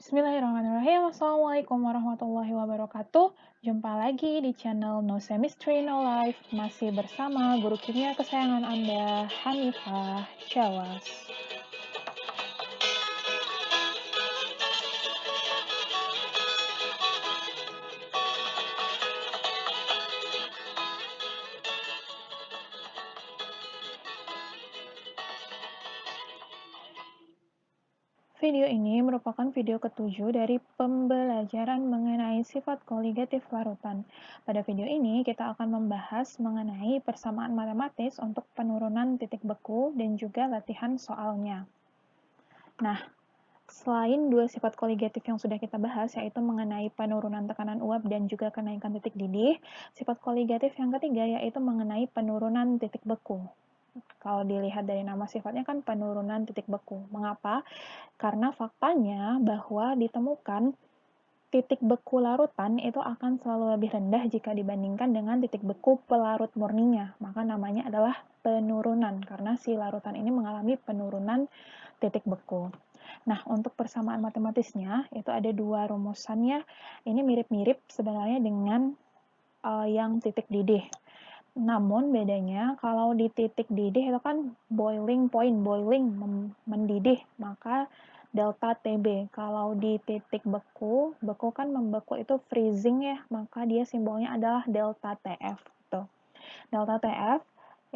Bismillahirrahmanirrahim. Assalamualaikum warahmatullahi wabarakatuh. Jumpa lagi di channel No Chemistry No Life. Masih bersama guru kimia kesayangan Anda, Hanifah Chawas. Video ini merupakan video ketujuh dari pembelajaran mengenai sifat koligatif larutan. Pada video ini, kita akan membahas mengenai persamaan matematis untuk penurunan titik beku dan juga latihan soalnya. Nah, selain dua sifat koligatif yang sudah kita bahas, yaitu mengenai penurunan tekanan uap dan juga kenaikan titik didih, sifat koligatif yang ketiga yaitu mengenai penurunan titik beku. Kalau dilihat dari nama sifatnya kan penurunan titik beku. Mengapa? Karena faktanya bahwa ditemukan titik beku larutan itu akan selalu lebih rendah jika dibandingkan dengan titik beku pelarut murninya. Maka namanya adalah penurunan, karena si larutan ini mengalami penurunan titik beku. Nah, untuk persamaan matematisnya, itu ada dua rumusannya. Ini mirip-mirip sebenarnya dengan yang titik didih. Namun bedanya kalau di titik didih itu kan boiling point, mendidih, maka delta TB. Kalau di titik beku, beku kan membeku itu freezing ya, maka dia simbolnya adalah delta TF. Tuh. Delta TF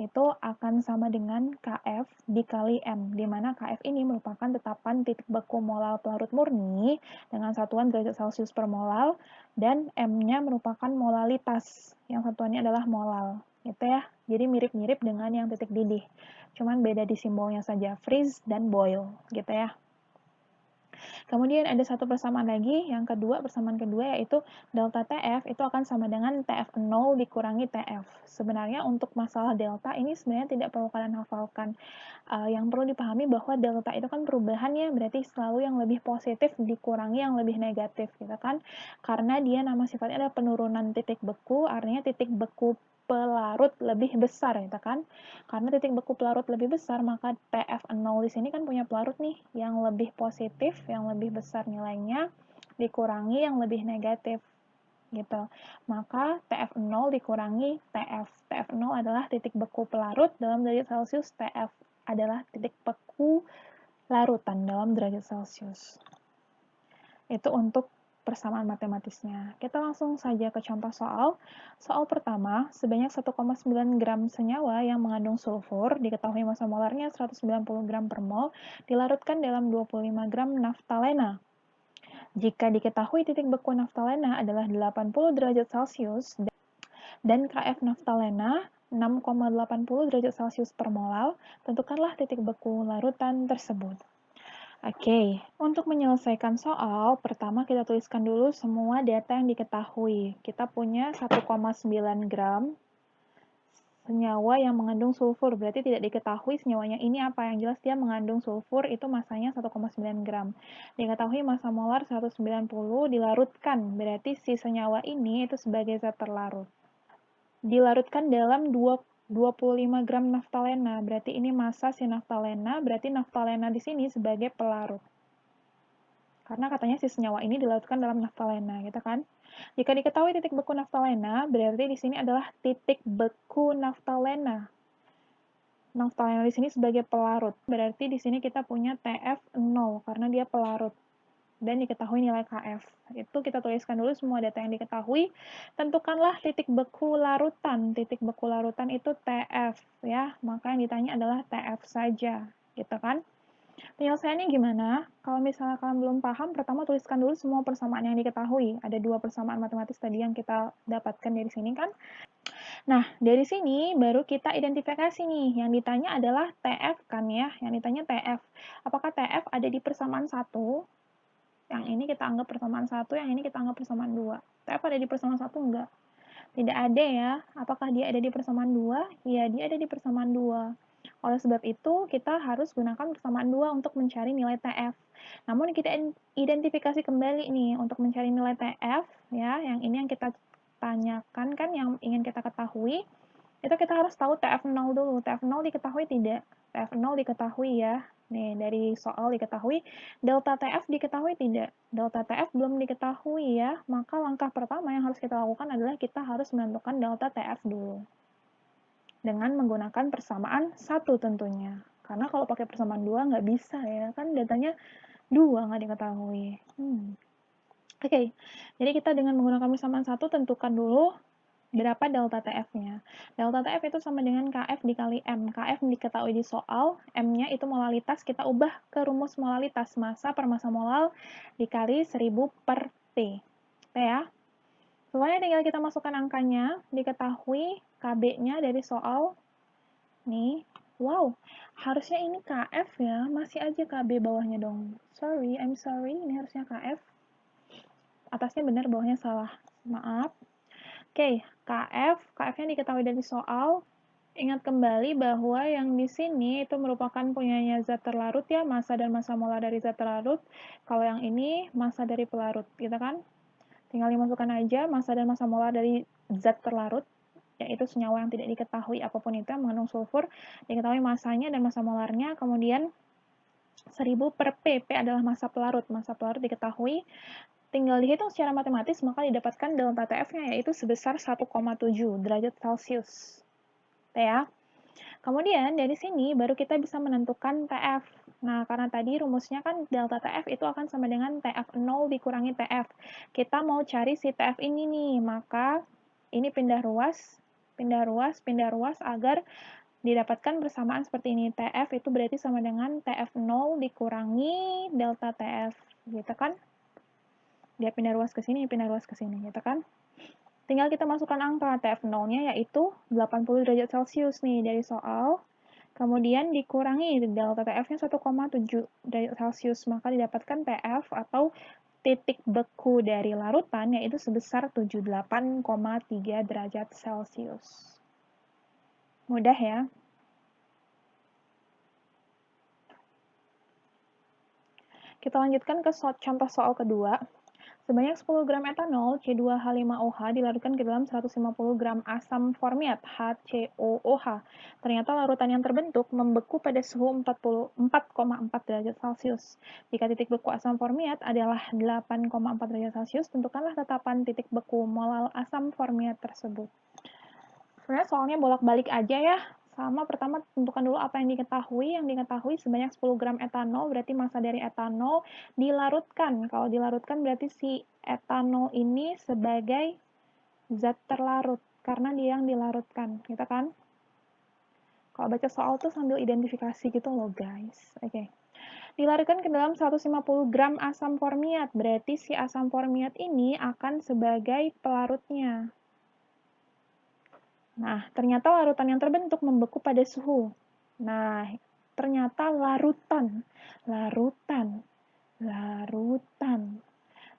itu akan sama dengan KF dikali M, di mana KF ini merupakan tetapan titik beku molal pelarut murni dengan satuan derajat Celcius per molal, dan M-nya merupakan molalitas, yang satuannya adalah molal. Gitu ya, jadi mirip-mirip dengan yang titik didih, cuman beda di simbolnya saja, freeze dan boil, gitu ya. Kemudian ada satu persamaan lagi, persamaan kedua yaitu delta TF itu akan sama dengan TF0 dikurangi TF. Sebenarnya untuk masalah delta ini sebenarnya tidak perlu kalian hafalkan. Yang perlu dipahami bahwa delta itu kan perubahannya, berarti selalu yang lebih positif dikurangi yang lebih negatif, gitu kan. Karena dia nama sifatnya adalah penurunan titik beku, artinya titik beku pelarut lebih besar, gitu kan. Karena titik beku pelarut lebih besar, maka TF0 di sini kan punya pelarut nih, yang lebih positif, yang lebih besar nilainya, dikurangi yang lebih negatif, gitu. Maka TF0 dikurangi TF. TF0 adalah titik beku pelarut dalam derajat Celcius, TF adalah titik beku larutan dalam derajat Celcius. Itu untuk persamaan matematisnya. Kita langsung saja ke contoh soal. Soal pertama, sebanyak 1,9 gram senyawa yang mengandung sulfur, diketahui massa molarnya 190 gram per mol, dilarutkan dalam 25 gram naftalena. Jika diketahui titik beku naftalena adalah 80 derajat Celcius dan KF naftalena 6,80 derajat Celcius per molal, tentukanlah titik beku larutan tersebut. Oke, untuk menyelesaikan soal, pertama kita tuliskan dulu semua data yang diketahui. Kita punya 1,9 gram senyawa yang mengandung sulfur, berarti tidak diketahui senyawanya ini apa. Yang jelas dia mengandung sulfur, itu masanya 1,9 gram. Diketahui massa molar 190, dilarutkan, berarti si senyawa ini itu sebagai zat terlarut. Dilarutkan dalam 25 gram naftalena, berarti ini massa si naftalena, berarti naftalena di sini sebagai pelarut. Karena katanya si senyawa ini dilarutkan dalam naftalena, gitu kan? Jika diketahui titik beku naftalena, berarti di sini adalah titik beku naftalena. Naftalena di sini sebagai pelarut. Berarti di sini kita punya TF0 karena dia pelarut. Dan diketahui nilai KF. Itu kita tuliskan dulu semua data yang diketahui. Tentukanlah titik beku larutan. Titik beku larutan itu TF ya. Maka yang ditanya adalah TF saja, gitu kan? Penyelesaiannya gimana? Kalau misalnya kalian belum paham, pertama tuliskan dulu semua persamaan yang diketahui. Ada dua persamaan matematis tadi yang kita dapatkan dari sini kan. Nah, dari sini baru kita identifikasi nih. Yang ditanya adalah TF kan ya. Yang ditanya TF. Apakah TF ada di persamaan 1? Yang ini kita anggap persamaan 1, yang ini kita anggap persamaan 2. TF ada di persamaan 1 enggak? Tidak ada ya. Apakah dia ada di persamaan 2? Iya, dia ada di persamaan 2. Oleh sebab itu, kita harus gunakan persamaan 2 untuk mencari nilai TF. Namun kita identifikasi kembali nih untuk mencari nilai TF, ya, yang ini yang kita tanyakan kan, yang ingin kita ketahui, itu kita harus tahu TF0 dulu. TF0 diketahui tidak? TF0 diketahui ya. Nih, dari soal diketahui, delta TF diketahui tidak? Delta TF belum diketahui ya, maka langkah pertama yang harus kita lakukan adalah kita harus menentukan delta TF dulu. Dengan menggunakan persamaan 1 tentunya. Karena kalau pakai persamaan 2 nggak bisa ya, kan datanya 2 nggak diketahui. Oke, jadi kita dengan menggunakan persamaan 1 tentukan dulu berapa delta TF-nya. Delta TF itu sama dengan KF dikali M. KF diketahui di soal, M-nya itu molalitas, kita ubah ke rumus molalitas, massa per massa molal dikali 1000 per T. T ya. Setelahnya tinggal kita masukkan angkanya, diketahui KB-nya dari soal. Nih, wow, harusnya ini KF ya, masih aja KB bawahnya dong. Sorry, I'm sorry, ini harusnya KF. Atasnya benar, bawahnya salah. Maaf. Oke, KF-nya diketahui dari soal. Ingat kembali bahwa yang di sini itu merupakan punyanya zat terlarut ya, massa dan massa molar dari zat terlarut. Kalau yang ini massa dari pelarut, gitu kan? Tinggal dimasukkan aja massa dan massa molar dari zat terlarut, yaitu senyawa yang tidak diketahui apapun itu yang mengandung sulfur, diketahui massanya dan massa molarnya, kemudian 1000 per P, P adalah massa pelarut diketahui, tinggal dihitung secara matematis, maka didapatkan delta TF-nya yaitu sebesar 1,7 derajat Celcius. Ya. Kemudian dari sini baru kita bisa menentukan TF. Nah, karena tadi rumusnya kan delta TF itu akan sama dengan TF0 dikurangi TF. Kita mau cari si TF ini nih, maka ini pindah ruas agar didapatkan persamaan seperti ini. TF itu berarti sama dengan TF0 dikurangi delta TF, gitu kan? Dia pindah ruas ke sini, gitu kan? Tinggal kita masukkan angka TF0-nya yaitu 80 derajat Celcius nih dari soal. Kemudian dikurangi delta TF-nya 1,7 derajat Celcius, maka didapatkan TF atau titik beku dari larutan yaitu sebesar 78,3 derajat Celcius. Mudah ya? Kita lanjutkan ke contoh soal kedua. Sebanyak 10 gram etanol C2H5OH dilarutkan ke dalam 150 gram asam formiat HCOOH. Ternyata larutan yang terbentuk membeku pada suhu 4,4 derajat Celcius. Jika titik beku asam formiat adalah 8,4 derajat Celcius, tentukanlah tetapan titik beku molal asam formiat tersebut. Sebenarnya soalnya bolak-balik aja ya. Sama, pertama tentukan dulu apa yang diketahui. Yang diketahui sebanyak 10 gram etanol, berarti massa dari etanol dilarutkan. Kalau dilarutkan berarti si etanol ini sebagai zat terlarut, karena dia yang dilarutkan, gitu kan? Kalau baca soal tuh sambil identifikasi gitu loh guys. Oke. Dilarutkan ke dalam 150 gram asam formiat, berarti si asam formiat ini akan sebagai pelarutnya. Nah, ternyata larutan yang terbentuk membeku pada suhu. Nah, ternyata larutan.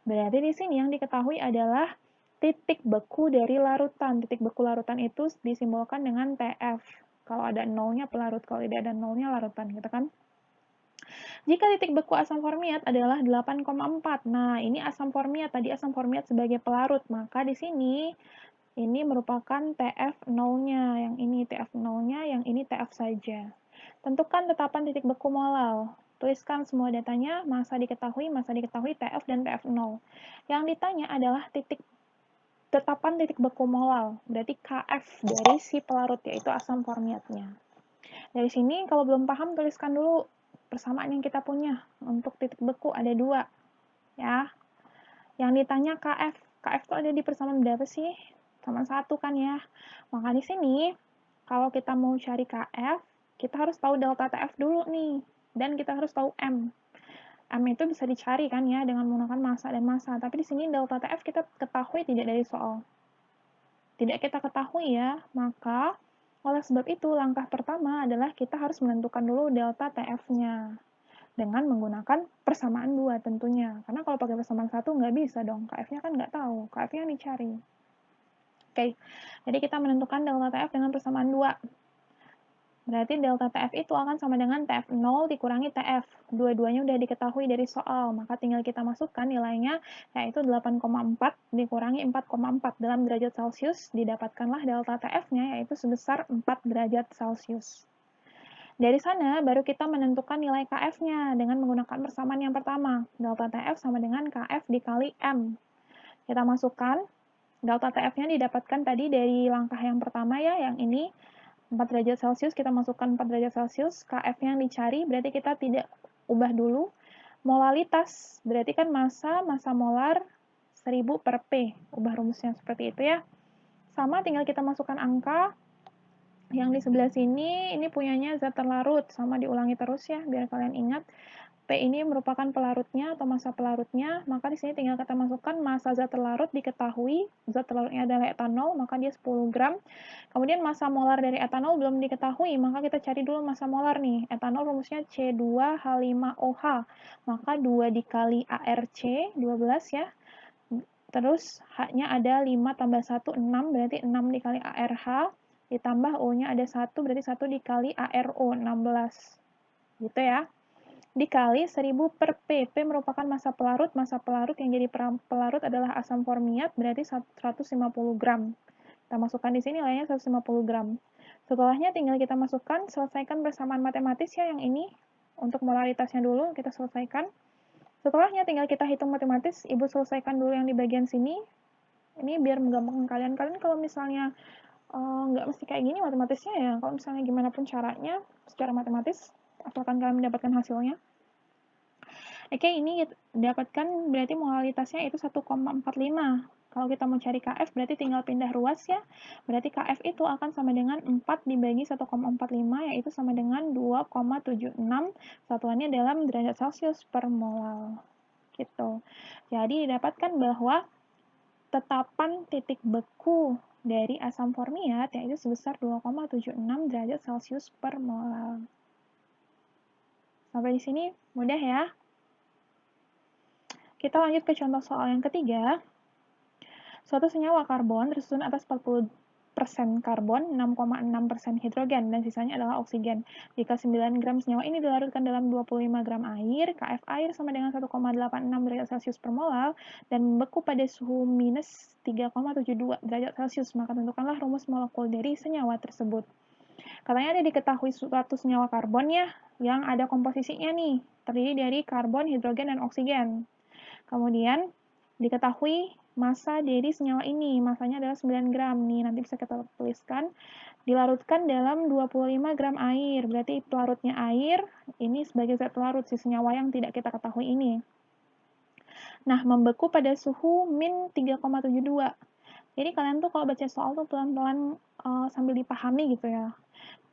Berarti di sini yang diketahui adalah titik beku dari larutan. Titik beku larutan itu disimbolkan dengan TF. Kalau ada nolnya pelarut, kalau tidak ada nolnya larutan, gitu kan? Jika titik beku asam formiat adalah 8,4. Nah, ini asam formiat, tadi asam formiat sebagai pelarut. Maka di sini ini merupakan TF0-nya, yang ini TF0-nya, yang ini TF saja. Tentukan tetapan titik beku molal. Tuliskan semua datanya, massa diketahui, TF dan TF0. Yang ditanya adalah tetapan titik beku molal, berarti KF dari si pelarut, yaitu asam formiatnya. Dari sini, kalau belum paham, tuliskan dulu persamaan yang kita punya. Untuk titik beku ada 2. Ya. Yang ditanya KF. KF itu ada di persamaan berapa sih? Sama 1 kan ya. Maka di sini, kalau kita mau cari KF, kita harus tahu delta TF dulu nih. Dan kita harus tahu M. M itu bisa dicari kan ya dengan menggunakan massa dan massa. Tapi di sini delta TF kita ketahui tidak dari soal. Tidak kita ketahui ya, maka oleh sebab itu langkah pertama adalah kita harus menentukan dulu delta TF-nya. Dengan menggunakan persamaan 2 tentunya. Karena kalau pakai persamaan 1 nggak bisa dong, KF-nya kan nggak tahu, KF-nya dicari. Oke, jadi kita menentukan delta TF dengan persamaan 2. Berarti delta TF itu akan sama dengan TF0 dikurangi TF. Dua-duanya udah diketahui dari soal, maka tinggal kita masukkan nilainya, yaitu 8,4 dikurangi 4,4 dalam derajat Celcius, didapatkanlah delta TF-nya, yaitu sebesar 4 derajat Celcius. Dari sana, baru kita menentukan nilai KF-nya dengan menggunakan persamaan yang pertama. Delta TF sama dengan KF dikali M. Kita masukkan, delta TF-nya didapatkan tadi dari langkah yang pertama ya, yang ini 4 derajat Celcius, kita masukkan 4 derajat Celcius, KF-nya yang dicari, berarti kita tidak ubah dulu. Molalitas, berarti kan massa molar 1000 per P, ubah rumusnya seperti itu ya. Sama, tinggal kita masukkan angka, yang di sebelah sini, ini punyanya zat terlarut, sama diulangi terus ya, biar kalian ingat. P ini merupakan pelarutnya atau massa pelarutnya, maka di sini tinggal kita masukkan massa zat terlarut diketahui, zat terlarutnya adalah etanol, maka dia 10 gram. Kemudian massa molar dari etanol belum diketahui, maka kita cari dulu massa molar nih. Etanol rumusnya C2H5OH, maka 2 dikali ARC, 12 ya. Terus H-nya ada 5 tambah 1, 6, berarti 6 dikali ARH, ditambah O-nya ada 1, berarti 1 dikali ARO, 16. Gitu ya. Dikali 1000 per P. P merupakan massa pelarut yang jadi pelarut adalah asam formiat, berarti 150 gram. Kita masukkan di sini nilainya 150 gram. Setelahnya tinggal kita masukkan, selesaikan persamaan matematis ya yang ini. Untuk molaritasnya dulu kita selesaikan. Setelahnya tinggal kita hitung matematis, Ibu selesaikan dulu yang di bagian sini. Ini biar menggampangkan kalian. Kalian kalau misalnya nggak mesti kayak gini matematisnya ya, kalau misalnya gimana pun caranya, secara matematis, asalkan kalian mendapatkan hasilnya. Oke, ini dapatkan berarti molalitasnya itu 1,45. Kalau kita mau cari KF berarti tinggal pindah ruas ya. Berarti KF itu akan sama dengan 4 dibagi 1,45 yaitu sama dengan 2,76 satuannya dalam derajat Celcius per mol. Gitu. Jadi didapatkan bahwa tetapan titik beku dari asam formiat yaitu sebesar 2,76 derajat Celcius per mol. Sampai di sini mudah ya. Kita lanjut ke contoh soal yang ketiga. Suatu senyawa karbon tersusun atas 40% karbon, 6,6% hidrogen, dan sisanya adalah oksigen. Jika 9 gram senyawa ini dilarutkan dalam 25 gram air, KF air sama dengan 1,86 derajat Celcius per mol, dan membeku pada suhu minus 3,72 derajat Celcius, maka tentukanlah rumus molekul dari senyawa tersebut. Katanya ada diketahui suatu senyawa karbon ya, yang ada komposisinya nih, terdiri dari karbon, hidrogen, dan oksigen. Kemudian diketahui massa dari senyawa ini, massanya adalah 9 gram nih, nanti bisa kita tuliskan. Dilarutkan dalam 25 gram air, berarti pelarutnya air, ini sebagai zat pelarut si senyawa yang tidak kita ketahui ini. Nah, membeku pada suhu min 3,72. Jadi kalian tuh kalau baca soal tuh pelan-pelan sambil dipahami gitu ya.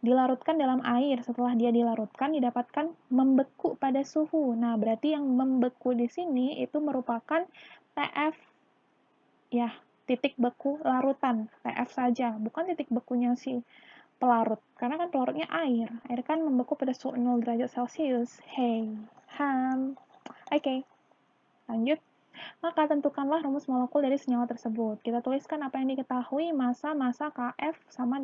Dilarutkan dalam air, setelah dia dilarutkan didapatkan membeku pada suhu. Nah, berarti yang membeku di sini itu merupakan TF ya, titik beku larutan, TF saja, bukan titik bekunya si pelarut. Karena kan pelarutnya air. Air kan membeku pada suhu 0 derajat Celcius. Hey, Oke, lanjut. Maka tentukanlah rumus molekul dari senyawa tersebut. Kita tuliskan apa yang diketahui, massa KF sama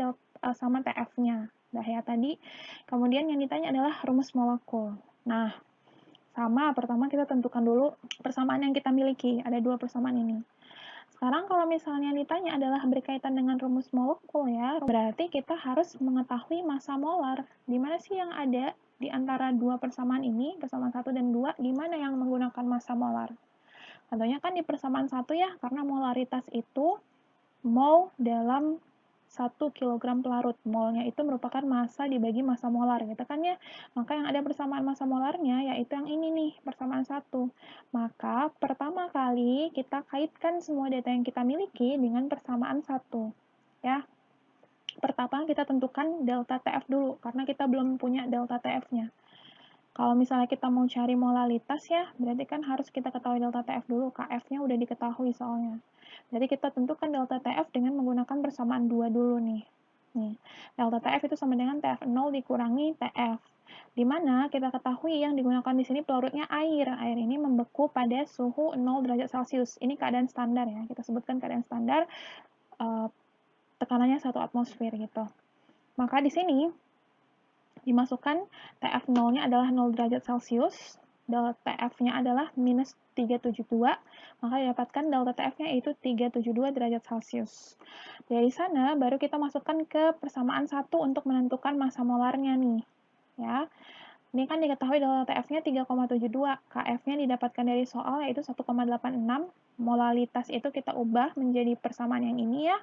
TF-nya. Dah ya tadi. Kemudian yang ditanya adalah rumus molekul. Nah, sama, pertama kita tentukan dulu persamaan yang kita miliki. Ada 2 persamaan ini. Sekarang kalau misalnya ditanya adalah berkaitan dengan rumus molekul ya, berarti kita harus mengetahui massa molar. Di mana sih yang ada di antara 2 persamaan ini, persamaan 1 dan 2, di mana yang menggunakan massa molar? Contohnya kan di persamaan 1 ya, karena molaritas itu mol dalam 1 kg pelarut. Molnya itu merupakan massa dibagi massa molar, gitu kan ya. Maka yang ada persamaan massa molarnya yaitu yang ini nih, persamaan 1. Maka pertama kali kita kaitkan semua data yang kita miliki dengan persamaan 1. Ya. Pertama kita tentukan delta TF dulu, karena kita belum punya delta TF-nya. Kalau misalnya kita mau cari molalitas ya, berarti kan harus kita ketahui delta TF dulu. KF-nya udah diketahui soalnya. Jadi kita tentukan delta TF dengan menggunakan persamaan 2 dulu nih. Nih, delta TF itu sama dengan TF0 dikurangi TF. Di mana kita ketahui yang digunakan di sini pelarutnya air. Air ini membeku pada suhu 0 derajat Celcius. Ini keadaan standar ya. Kita sebutkan keadaan standar, tekanannya 1 atmosfer gitu. Maka di sini dimasukkan TF0-nya adalah 0 derajat Celcius, delta TF-nya adalah minus 372, maka didapatkan delta TF-nya itu 372 derajat Celcius. Dari sana, baru kita masukkan ke persamaan 1 untuk menentukan massa molarnya nih. ya. Ini kan diketahui delta TF-nya 3,72, KF-nya didapatkan dari soal yaitu 1,86, molalitas itu kita ubah menjadi persamaan yang ini ya.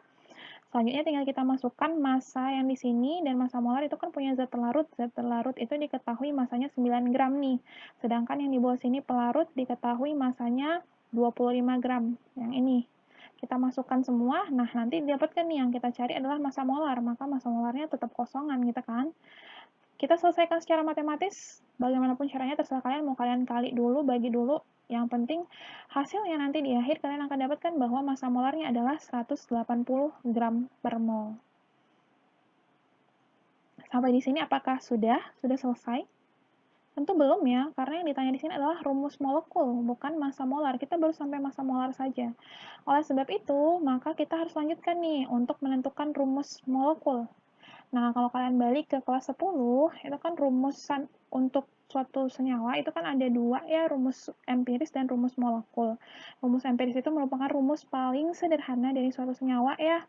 Selanjutnya tinggal kita masukkan massa yang di sini, dan massa molar itu kan punya zat pelarut. Zat pelarut itu diketahui massanya 9 gram nih. Sedangkan yang di bawah sini pelarut diketahui massanya 25 gram. Yang ini. Kita masukkan semua, nah nanti didapatkan nih yang kita cari adalah massa molar, maka massa molarnya tetap kosongan gitu kan. Kita selesaikan secara matematis, bagaimanapun caranya terserah kalian, mau kalian kali dulu, bagi dulu, yang penting hasilnya nanti di akhir kalian akan dapatkan bahwa massa molarnya adalah 180 gram per mol. Sampai di sini apakah sudah selesai? Tentu belum ya, karena yang ditanya di sini adalah rumus molekul, bukan massa molar. Kita baru sampai massa molar saja. Oleh sebab itu, maka kita harus lanjutkan nih untuk menentukan rumus molekul. Nah, kalau kalian balik ke kelas 10, itu kan rumusan untuk suatu senyawa itu kan ada dua ya, rumus empiris dan rumus molekul. Rumus empiris itu merupakan rumus paling sederhana dari suatu senyawa ya.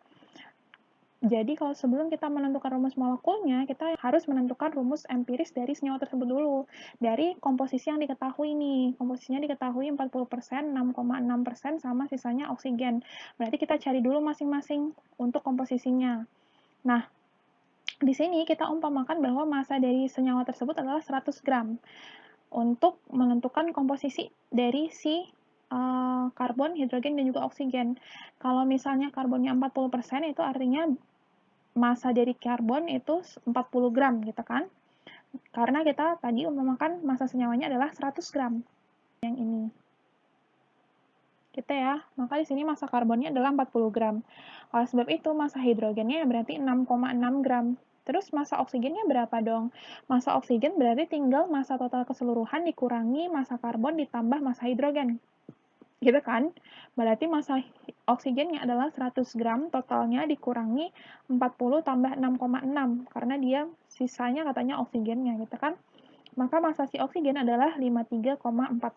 Jadi kalau sebelum kita menentukan rumus molekulnya, kita harus menentukan rumus empiris dari senyawa tersebut dulu. Dari komposisi yang diketahui nih. Komposisinya diketahui 40%, 6,6%, sama sisanya oksigen. Berarti kita cari dulu masing-masing untuk komposisinya. Nah, di sini kita umpamakan bahwa massa dari senyawa tersebut adalah 100 gram untuk menentukan komposisi dari si karbon, hidrogen, dan juga oksigen. Kalau misalnya karbonnya 40%, itu artinya massa dari karbon itu 40 gram gitu kan. Karena kita tadi umpamakan massa senyawanya adalah 100 gram. Yang ini. Gitu ya. Maka di sini massa karbonnya adalah 40 gram. Oleh sebab itu, massa hidrogennya berarti 6,6 gram. Terus massa oksigennya berapa dong? Massa oksigen berarti tinggal massa total keseluruhan dikurangi massa karbon ditambah massa hidrogen. Gitu kan? Berarti massa oksigennya adalah 100 gram, totalnya dikurangi 40 tambah 6,6. Karena dia sisanya katanya oksigennya gitu kan? Maka massa si oksigen adalah 53,4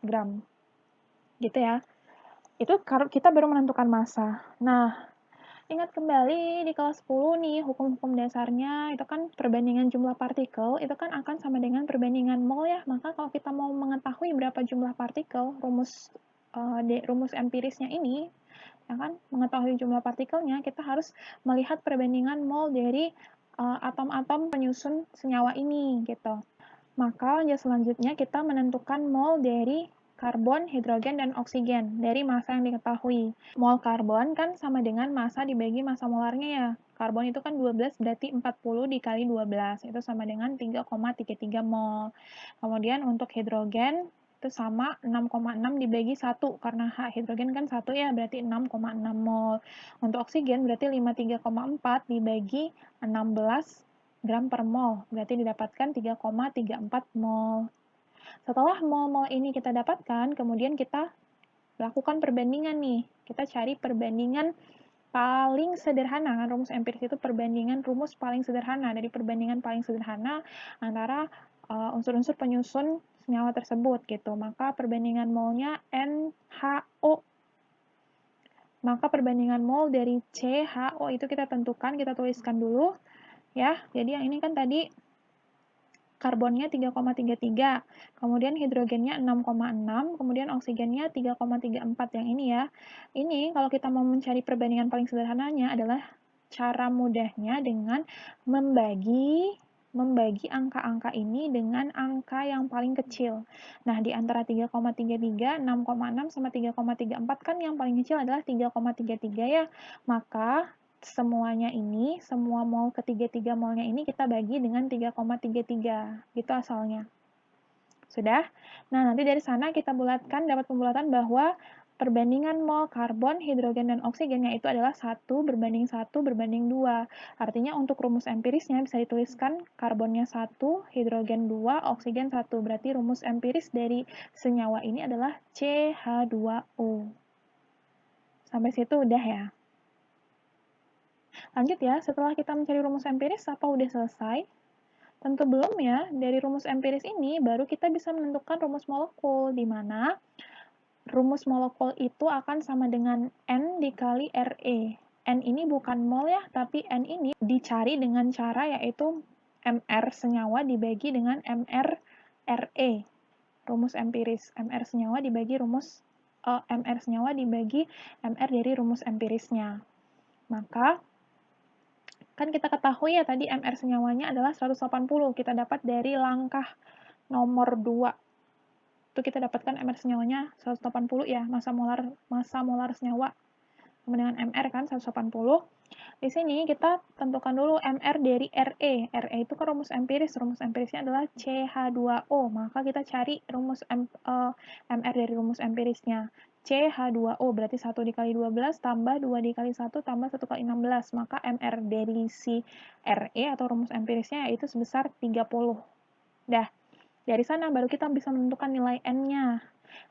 gram. Gitu ya. Itu kita baru menentukan massa. Nah, ingat kembali di kelas 10 nih, hukum-hukum dasarnya itu kan perbandingan jumlah partikel itu kan akan sama dengan perbandingan mol ya. Maka kalau kita mau mengetahui berapa jumlah partikel, rumus empirisnya ini, ya kan, mengetahui jumlah partikelnya, kita harus melihat perbandingan mol dari atom-atom penyusun senyawa ini gitu. Maka lanjut selanjutnya kita menentukan mol dari karbon, hidrogen, dan oksigen dari massa yang diketahui. Mol karbon kan sama dengan massa dibagi massa molarnya ya. Karbon itu kan 12 berarti 40 dikali 12 itu sama dengan 3,33 mol. Kemudian untuk hidrogen itu sama 6,6 dibagi 1 karena hidrogen kan 1 ya berarti 6,6 mol. Untuk oksigen berarti 53,4 dibagi 16 gram per mol, berarti didapatkan 3,34 mol. Setelah mol-mol ini kita dapatkan, kemudian kita lakukan perbandingan nih. Kita cari perbandingan paling sederhana. Rumus empiris itu perbandingan rumus paling sederhana. Dari perbandingan paling sederhana antara unsur-unsur penyusun senyawa tersebut gitu. Maka perbandingan molnya NHO. Maka perbandingan mol dari CHO itu kita tentukan, kita tuliskan dulu. Ya, jadi yang ini kan tadi karbonnya 3,33, kemudian hidrogennya 6,6, kemudian oksigennya 3,34 yang ini ya. Ini kalau kita mau mencari perbandingan paling sederhananya adalah cara mudahnya dengan membagi angka-angka ini dengan angka yang paling kecil. Nah, di antara 3,33, 6,6 sama 3,34 kan yang paling kecil adalah 3,33 ya. Maka semuanya ini, semua mol ketiga-tiga molnya ini kita bagi dengan 3,33. Gitu asalnya. Sudah? Nah, nanti dari sana kita bulatkan, dapat pembulatan bahwa perbandingan mol karbon, hidrogen, dan oksigen yaitu adalah 1 berbanding 1 berbanding 2. Artinya untuk rumus empirisnya bisa dituliskan karbonnya 1, hidrogen 2, oksigen 1. Berarti rumus empiris dari senyawa ini adalah CH2O. Sampai situ udah ya. Lanjut ya, setelah kita mencari rumus empiris, apa udah selesai? Tentu belum ya, dari rumus empiris ini baru kita bisa menentukan rumus molekul, di mana rumus molekul itu akan sama dengan N dikali Re. N ini bukan mol ya, tapi N ini dicari dengan cara yaitu MR senyawa dibagi dengan MR RE, rumus empiris. MR senyawa dibagi MR senyawa dibagi MR dari rumus empirisnya. Maka kan kita ketahui ya tadi MR senyawanya adalah 180. Kita dapat dari langkah nomor 2. Itu kita dapatkan MR senyawanya 180 ya, massa molar senyawa. Kemudian MR kan 180. Di sini kita tentukan dulu MR dari RE. RE itu kan rumus empiris. Rumus empirisnya adalah CH2O. Maka kita cari MR dari rumus empirisnya. CH2O berarti 1 dikali 12 tambah 2 dikali 1 tambah 1 kali 16. Maka MR dari si RE atau rumus empirisnya yaitu sebesar 30. Dah, dari sana baru kita bisa menentukan nilai N-nya.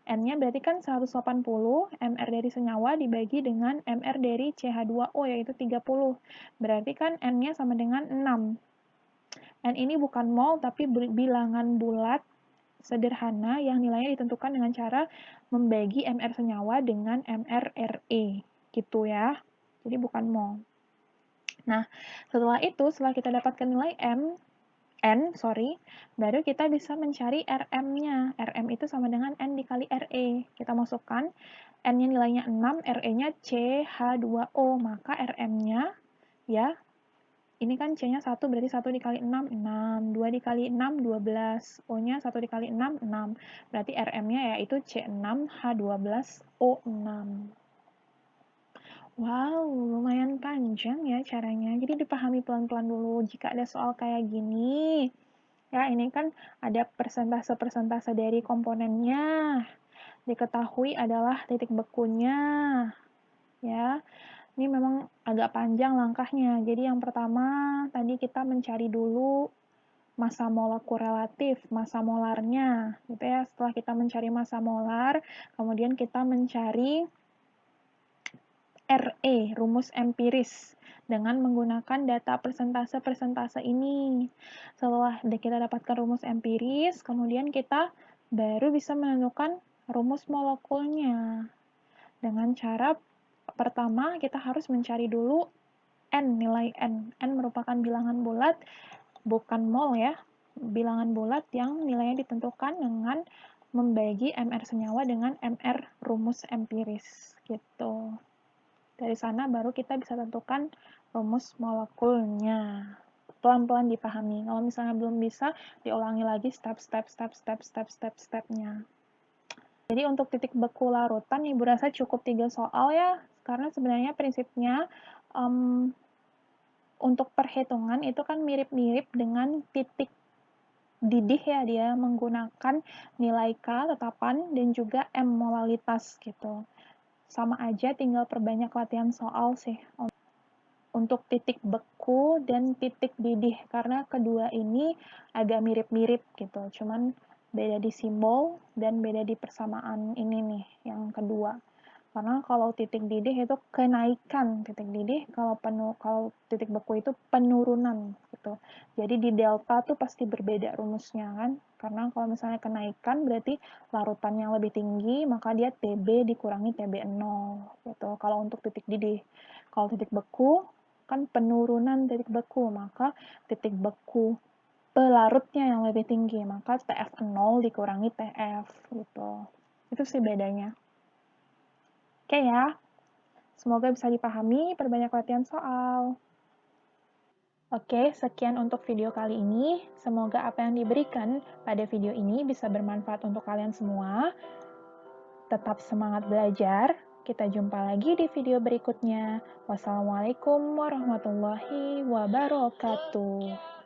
N-nya berarti kan 180, MR dari senyawa dibagi dengan MR dari CH2O yaitu 30. Berarti kan N-nya sama dengan 6. N ini bukan mol tapi bilangan bulat sederhana yang nilainya ditentukan dengan cara membagi MR senyawa dengan MR RE. Gitu ya. Jadi bukan mol. Nah, setelah kita dapatkan nilai baru kita bisa mencari RM-nya. RM itu sama dengan N dikali RE. Kita masukkan, N-nya nilainya 6, RE-nya CH2O. Maka RM-nya, ya, ini kan C-nya 1, berarti 1 dikali 6, 6. 2 dikali 6, 12. O-nya 1 dikali 6, 6. Berarti RM-nya yaitu C6H12O6. Wow, lumayan panjang ya caranya. Jadi dipahami pelan-pelan dulu jika ada soal kayak gini. Ya, ini kan ada persentase-persentase dari komponennya. Diketahui adalah titik bekunya. Ya, ini memang agak panjang langkahnya. Jadi yang pertama, tadi kita mencari dulu massa molekul relatif, massa molarnya. Gitu ya. Setelah kita mencari massa molar, kemudian kita mencari RE, rumus empiris, dengan menggunakan data persentase-persentase ini. Setelah kita dapatkan rumus empiris, kemudian kita baru bisa menentukan rumus molekulnya. Dengan cara pertama, kita harus mencari dulu N, nilai N. N merupakan bilangan bulat, bukan mol ya. Bilangan bulat yang nilainya ditentukan dengan membagi MR senyawa dengan MR rumus empiris. Gitu. Dari sana baru kita bisa tentukan rumus molekulnya. Pelan-pelan dipahami. Kalau misalnya belum bisa, diulangi lagi step-nya. Jadi untuk titik beku larutan, Ibu rasa cukup 3 soal ya, karena sebenarnya prinsipnya untuk perhitungan itu kan mirip-mirip dengan titik didih ya, dia menggunakan nilai K, tetapan, dan juga M, molalitas gitu. Sama aja, tinggal perbanyak latihan soal sih untuk titik beku dan titik didih, karena kedua ini agak mirip-mirip gitu, cuman beda di simbol dan beda di persamaan ini nih yang kedua. Karena kalau titik didih itu kenaikan titik didih, kalau titik beku itu penurunan gitu. Jadi di delta tuh pasti berbeda rumusnya kan. Karena kalau misalnya kenaikan berarti larutan yang lebih tinggi, maka dia TB dikurangi TB0 gitu. Kalau untuk titik didih. Kalau titik beku kan penurunan titik beku, maka titik beku pelarutnya yang lebih tinggi, maka TF0 dikurangi TF gitu. Itu sih bedanya. Oke ya, semoga bisa dipahami, perbanyak latihan soal. Oke, sekian untuk video kali ini. Semoga apa yang diberikan pada video ini bisa bermanfaat untuk kalian semua. Tetap semangat belajar. Kita jumpa lagi di video berikutnya. Wassalamualaikum warahmatullahi wabarakatuh.